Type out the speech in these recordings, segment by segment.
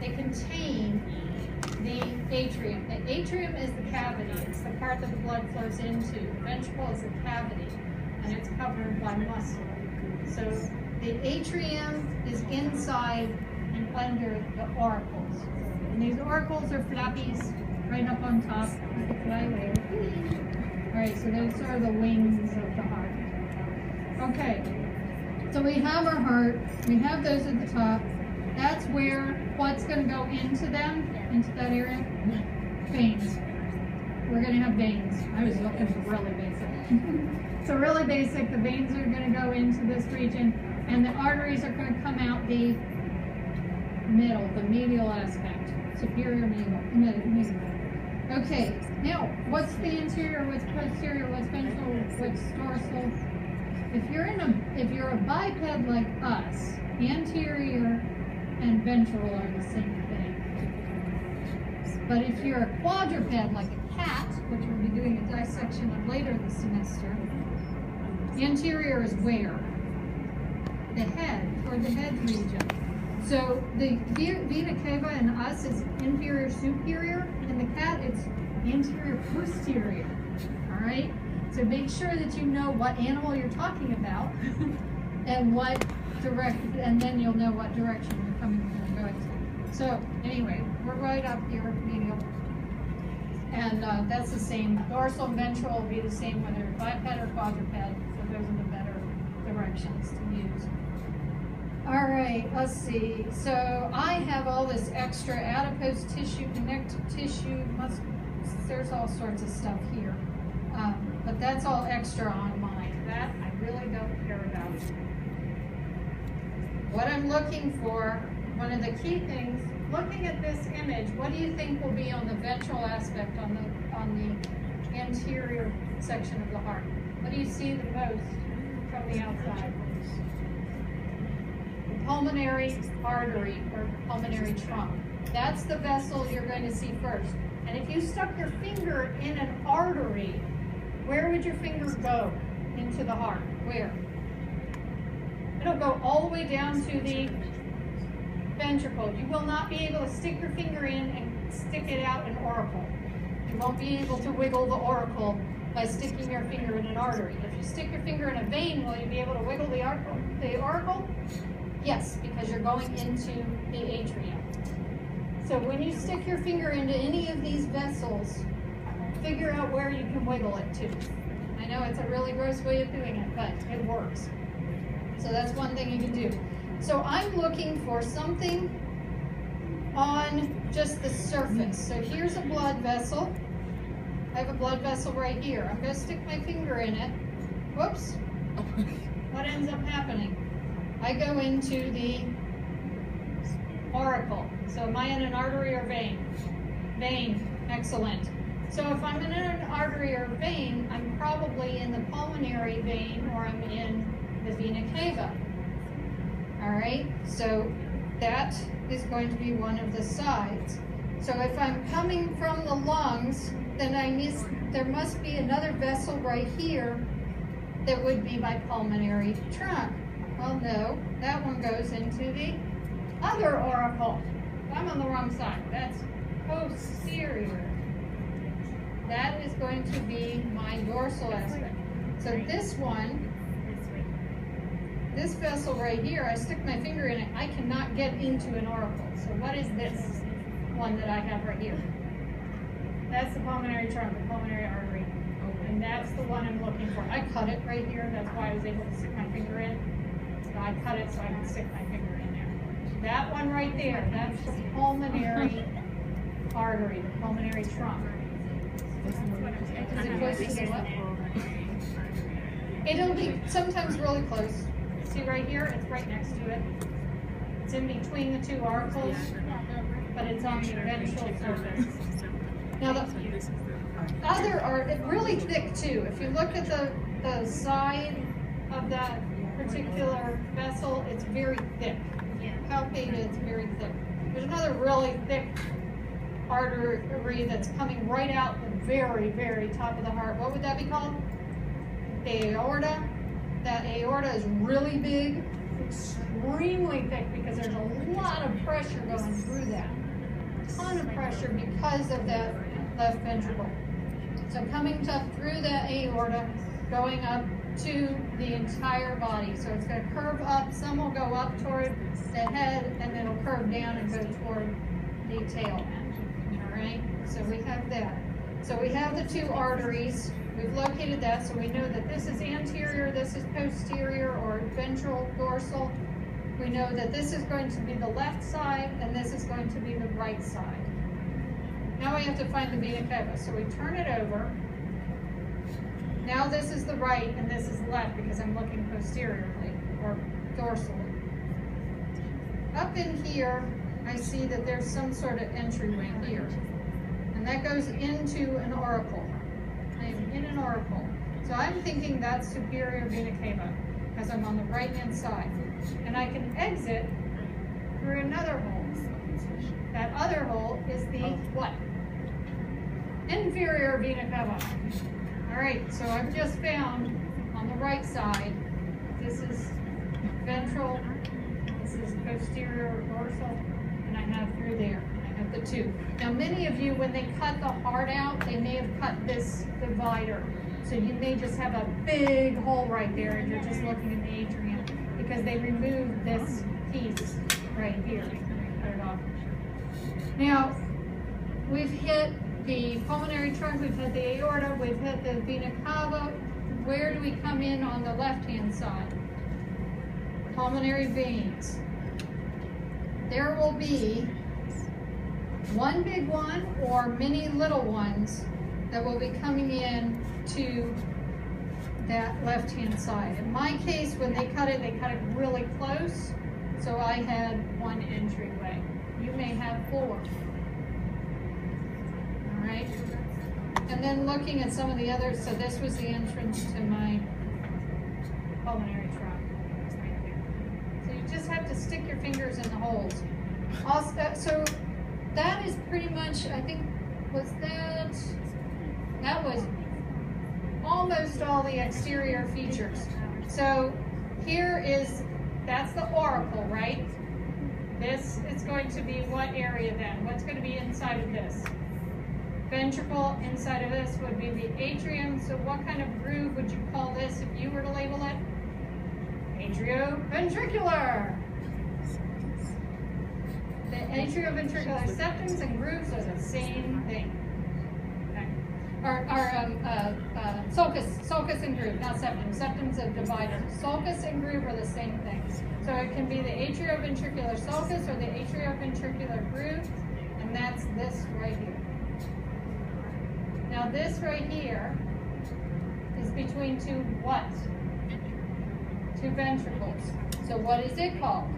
they contain the atrium. The atrium is the cavity. It's the part that the blood flows into. The ventricle is a cavity, and it's covered by muscle. So the atrium is inside and under the auricles. And these auricles are flappies right up on top. All right, so those are the wings of the heart. Okay, so we have our heart. We have those at the top. That's where what's going to go into them, into that area? Veins. We're going to have veins. I was looking for really basic. So really basic, the veins are going to go into this region, and the arteries are going to come out the middle, the medial aspect, superior medial. Okay, now what's the anterior, what's posterior, what's ventral, what's dorsal? If you're a biped like us, anterior and ventral are the same thing. But if you're a quadruped like a cat, which we'll be doing a dissection of later this semester, anterior is where? The head, or the head region. So the vena cava in us is inferior superior, and the cat it's anterior posterior. All right? So make sure that you know what animal you're talking about and what direction, and then you'll know what direction you're coming from and going to. So anyway, we're right up here, medial. And that's the same. Dorsal and ventral will be the same whether you're biped or quadruped. So those are the better directions to use. All right, let's see. So I have all this extra adipose tissue, connective tissue, there's all sorts of stuff here. But that's all extra on mine. That I really don't care about. What I'm looking for, one of the key things, looking at this image, what do you think will be on the ventral aspect, on the anterior section of the heart? What do you see the most from the outside? The pulmonary artery or pulmonary trunk. That's the vessel you're going to see first. And if you stuck your finger in an artery, where would your finger go into the heart? Where? It'll go all the way down to the ventricle. You will not be able to stick your finger in and stick it out an auricle. You won't be able to wiggle the auricle by sticking your finger in an artery. If you stick your finger in a vein, will you be able to wiggle the auricle? Yes, because you're going into the atrium. So when you stick your finger into any of these vessels, figure out where you can wiggle it to. I know it's a really gross way of doing it, but it works. So that's one thing you can do. So I'm looking for something on just the surface. So here's a blood vessel. I have a blood vessel right here. I'm going to stick my finger in it. Whoops. What ends up happening? I go into the auricle. So am I in an artery or vein? Vein. Excellent. So if I'm in an artery or vein, I'm probably in the pulmonary vein or I'm in the vena cava. All right, so that is going to be one of the sides. So if I'm coming from the lungs, then there must be another vessel right here that would be my pulmonary trunk. Well, no, that one goes into the other auricle. I'm on the wrong side. That's posterior. That is going to be my dorsal aspect. So this one, this vessel right here, I stick my finger in it, I cannot get into an auricle. So what is this one that I have right here? That's the pulmonary trunk, the pulmonary artery. And that's the one I'm looking for. I cut it right here, that's why I was able to stick my finger in. So I cut it so I can stick my finger in there. That one right there, that's the pulmonary artery, the pulmonary trunk. Is it close to the what? It'll be sometimes really close. See right here? It's right next to it. It's in between the two auricles, but it's on the ventral surface. Now the other are really thick too. If you look at the side of that particular vessel, it's very thick. Palpated, it's very thick. There's another really thick artery that's coming right out the very, very top of the heart. What would that be called? The aorta. That aorta is really big, extremely thick because there's a lot of pressure going through that. A ton of pressure because of that left ventricle. So coming up through the aorta, going up to the entire body. So it's going to curve up. Some will go up toward the head, and then it'll curve down and go toward the tail end. All right? So we have that. So we have the two arteries. We've located that, so we know that this is anterior, this is posterior, or ventral, dorsal. We know that this is going to be the left side, and this is going to be the right side. Now we have to find the vena cava. So we turn it over. Now this is the right, and this is left, because I'm looking posteriorly, or dorsally. Up in here, I see that there's some sort of entryway here. And that goes into an auricle. I'm in an auricle. So I'm thinking that's superior vena cava, because I'm on the right-hand side. And I can exit through another hole. That other hole is the what? Inferior vena cava. All right, so I've just found on the right side, this is ventral, this is posterior dorsal, and I have through there. The two. Now many of you, when they cut the heart out, they may have cut this divider. So you may just have a big hole right there and you're just looking in the atrium because they removed this piece right here. Cut it off. Now, we've hit the pulmonary trunk, we've hit the aorta, we've hit the vena cava. Where do we come in on the left-hand side? Pulmonary veins. There will be one big one or many little ones that will be coming in to that left-hand side. In my case, when they cut it really close, so I had one entryway. You may have 4. All right? And then looking at some of the others, so this was the entrance to my pulmonary trunk. Right here. So you just have to stick your fingers in the holes. Also, so that is pretty much, I think, that was almost all the exterior features. So here is, that's the auricle, right? This is going to be what area then? What's going to be inside of this? Ventricle inside of this would be the atrium. So what kind of groove would you call this if you were to label it? Atrioventricular. The atrioventricular septums and grooves are the same thing. Okay. Sulcus and groove, not septum. Septum's a divider. Sulcus and groove are the same thing. So it can be the atrioventricular sulcus or the atrioventricular groove, and that's this right here. Now this right here is between two what? Two ventricles. So what is it called?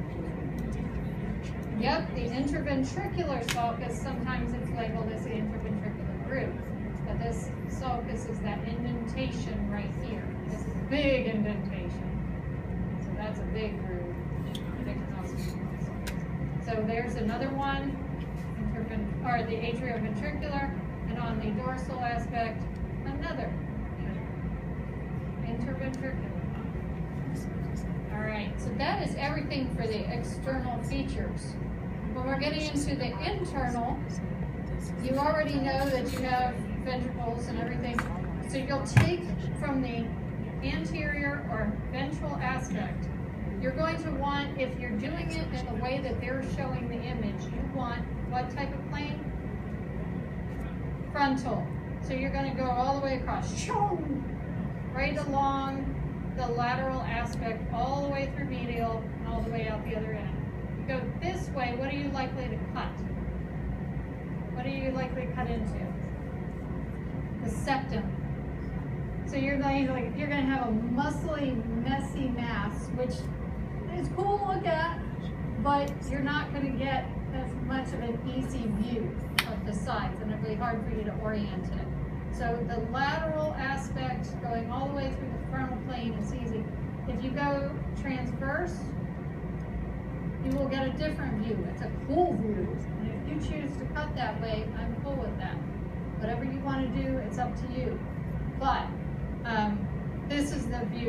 Yep, the interventricular sulcus, sometimes it's labeled as the interventricular groove. But this sulcus is that indentation right here. This is a big indentation. So that's a big groove. So there's another one, the atrioventricular, and on the dorsal aspect, another interventricular. All right, so that is everything for the external features. When we're getting into the internal, you already know that you have ventricles and everything. So you'll take from the anterior or ventral aspect, you're going to want, if you're doing it in the way that they're showing the image, you want what type of plane? Frontal. So you're going to go all the way across, right along the lateral aspect, all the way through medial, and all the way out the other end. You go this way, what are you likely to cut? What are you likely to cut into? The septum. So you're going to have a muscly, messy mass, which is cool to look at, but you're not going to get as much of an easy view of the sides, and it'll be hard for you to orient it. So the lateral aspect going all the way through the frontal plane is easy. If you go transverse, you will get a different view. It's a cool view. And if you choose to cut that way, I'm cool with that. Whatever you want to do, it's up to you. But this is the view.